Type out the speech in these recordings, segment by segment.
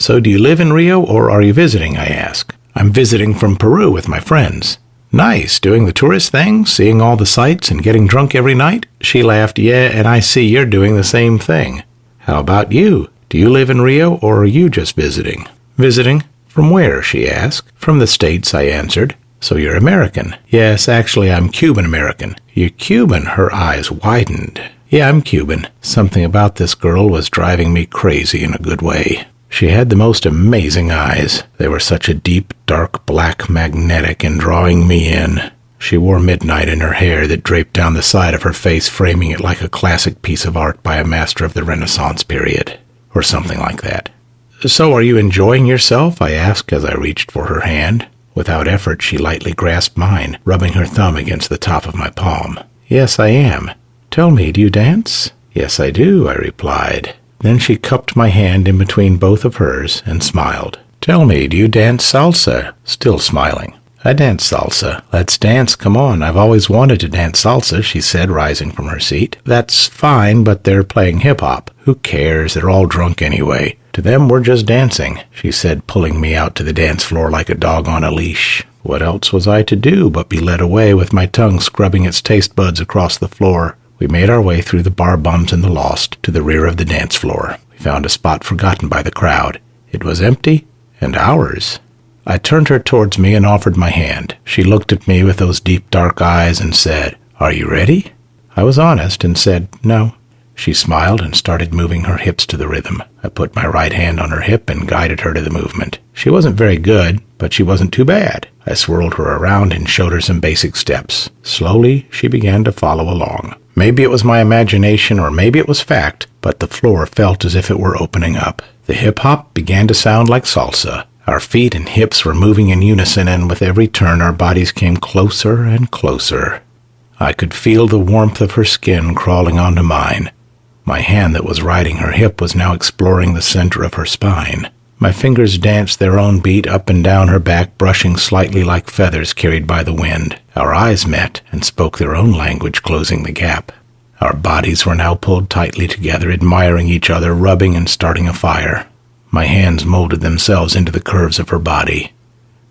"So do you live in Rio, or are you visiting?" I asked. "I'm visiting from Peru with my friends." "Nice, doing the tourist thing, seeing all the sights and getting drunk every night?" She laughed. "Yeah, and I see you're doing the same thing." "How about you? Do you live in Rio, or are you just visiting?" "Visiting." "From where?" she asked. "From the States," I answered. "So you're American?" "Yes, actually I'm Cuban-American." "You're Cuban?" Her eyes widened. "Yeah, I'm Cuban." Something about this girl was driving me crazy in a good way. She had the most amazing eyes. They were such a deep, dark black, magnetic, and drawing me in. She wore midnight in her hair that draped down the side of her face, framing it like a classic piece of art by a master of the Renaissance period, or something like that. "So are you enjoying yourself?" I asked as I reached for her hand. Without effort, she lightly grasped mine, rubbing her thumb against the top of my palm. "Yes, I am." "Tell me, do you dance?" "Yes, I do," I replied. Then she cupped my hand in between both of hers and smiled. "Tell me, do you dance salsa?" Still smiling. "I dance salsa." "Let's dance, come on. I've always wanted to dance salsa," she said, rising from her seat. "That's fine, but they're playing hip-hop. Who cares? They're all drunk anyway. To them, we're just dancing," she said, pulling me out to the dance floor like a dog on a leash. What else was I to do but be led away with my tongue scrubbing its taste buds across the floor? We made our way through the bar bums and the lost to the rear of the dance floor. We found a spot forgotten by the crowd. It was empty, and ours. I turned her towards me and offered my hand. She looked at me with those deep dark eyes and said, "Are you ready?" I was honest and said, "No." She smiled and started moving her hips to the rhythm. I put my right hand on her hip and guided her to the movement. She wasn't very good, but she wasn't too bad. I swirled her around and showed her some basic steps. Slowly, she began to follow along. Maybe it was my imagination or maybe it was fact, but the floor felt as if it were opening up. The hip-hop began to sound like salsa. Our feet and hips were moving in unison, and with every turn our bodies came closer and closer. I could feel the warmth of her skin crawling onto mine. My hand that was riding her hip was now exploring the center of her spine. My fingers danced their own beat up and down her back, brushing slightly like feathers carried by the wind. Our eyes met and spoke their own language, closing the gap. Our bodies were now pulled tightly together, admiring each other, rubbing and starting a fire. My hands molded themselves into the curves of her body.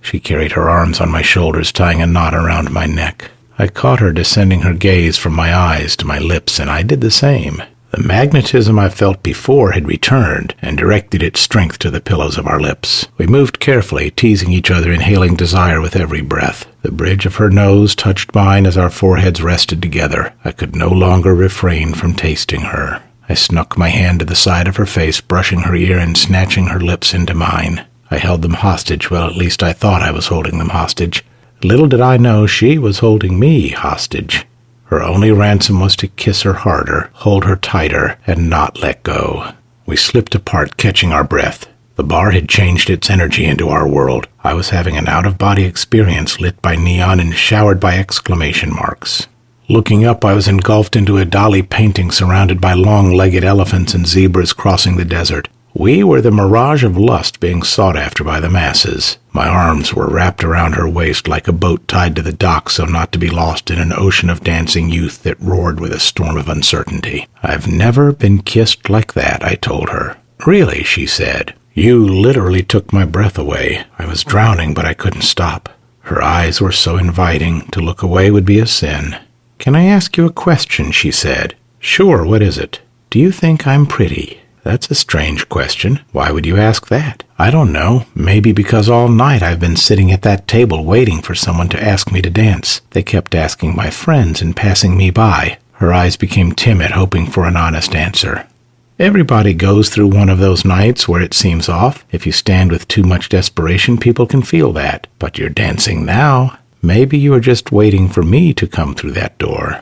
She carried her arms on my shoulders, tying a knot around my neck. I caught her descending her gaze from my eyes to my lips, and I did the same. The magnetism I felt before had returned and directed its strength to the pillows of our lips. We moved carefully, teasing each other, inhaling desire with every breath. The bridge of her nose touched mine as our foreheads rested together. I could no longer refrain from tasting her. I snuck my hand to the side of her face, brushing her ear and snatching her lips into mine. I held them hostage, well, at least I thought I was holding them hostage. Little did I know she was holding me hostage. Her only ransom was to kiss her harder, hold her tighter, and not let go. We slipped apart, catching our breath. The bar had changed its energy into our world. I was having an out-of-body experience lit by neon and showered by exclamation marks. Looking up, I was engulfed into a Dali painting surrounded by long-legged elephants and zebras crossing the desert. We were the mirage of lust being sought after by the masses. My arms were wrapped around her waist like a boat tied to the dock so not to be lost in an ocean of dancing youth that roared with a storm of uncertainty. "I've never been kissed like that," I told her. "Really?" she said. "You literally took my breath away. I was drowning, but I couldn't stop." Her eyes were so inviting. To look away would be a sin. "Can I ask you a question?" she said. "Sure, what is it?" "Do you think I'm pretty?" "That's a strange question. Why would you ask that?" "I don't know. Maybe because all night I've been sitting at that table waiting for someone to ask me to dance. They kept asking my friends and passing me by." Her eyes became timid, hoping for an honest answer. "Everybody goes through one of those nights where it seems off. If you stand with too much desperation, people can feel that. But you're dancing now. Maybe you are just waiting for me to come through that door."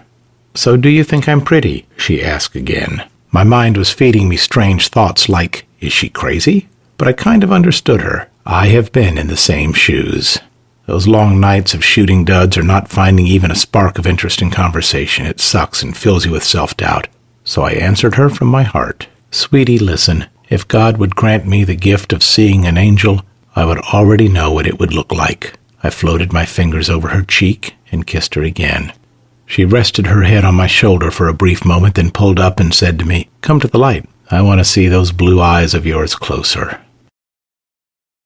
"So do you think I'm pretty?" she asked again. My mind was feeding me strange thoughts like, is she crazy? But I kind of understood her. I have been in the same shoes. Those long nights of shooting duds or not finding even a spark of interest in conversation, it sucks and fills you with self-doubt. So I answered her from my heart. "Sweetie, listen, if God would grant me the gift of seeing an angel, I would already know what it would look like." I floated my fingers over her cheek and kissed her again. She rested her head on my shoulder for a brief moment, then pulled up and said to me, "Come to the light. I want to see those blue eyes of yours closer."